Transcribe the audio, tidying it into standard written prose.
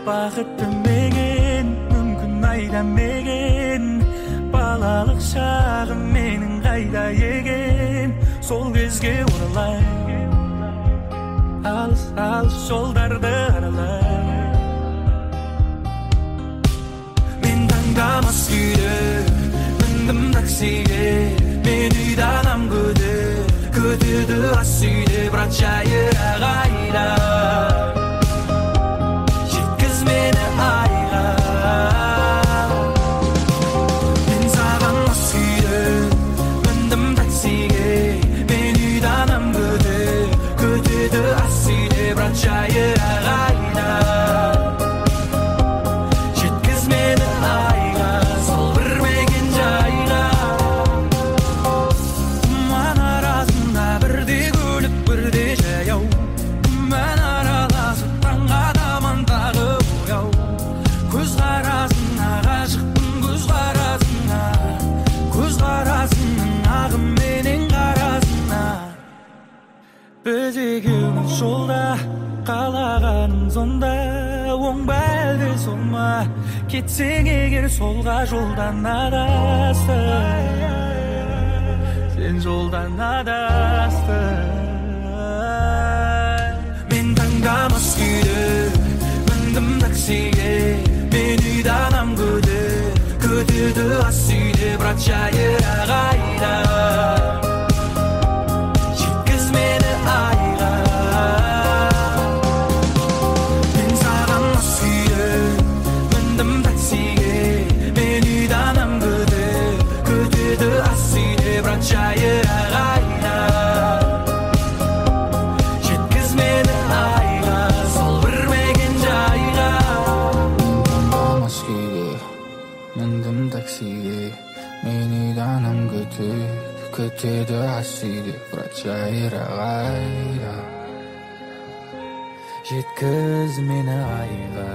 бақытты менен мүмкін айдамеген балалық шағым менің қайда екен сол кезге оралай алыс алыс жолдарды аралай мен таңдамас күйде міндім таксиге мен үйде анам күтеді ас үйде бірақ жайырақ айда жеткіз мені айға мен саған мас күйде міндім таксиге мен үйде анам күтеді ас үйде бірақ жайырақ айда жеткіз мені айға сол бір мекен жайға тұман арасында бірде көлік бірде жаяу мен араласып таңға таман тағы бояу көз қарасыңа ғашықпын көз қарасыңның ағымменен қарасыңа біз екеуміз жолда қалағаным сонда оң ба әлде сол ма кетсең егер солға жолдан адастың сен жолдан адастың мен таңдамас күйде міндім таксиге мен үйде анам күтеді ас үйде бірақ жайырақ айда жеткіз мені айға мен саған мас күйде міндім таксиге мен үйде анам күтеді ас үйде бірақ жайырақ айда жеткіз мені айға сол бір мекен жайға мас күйде міндім таксиге мен үйде анам күтеді ас үйде бірақ жайырақ айда жеткіз мені айға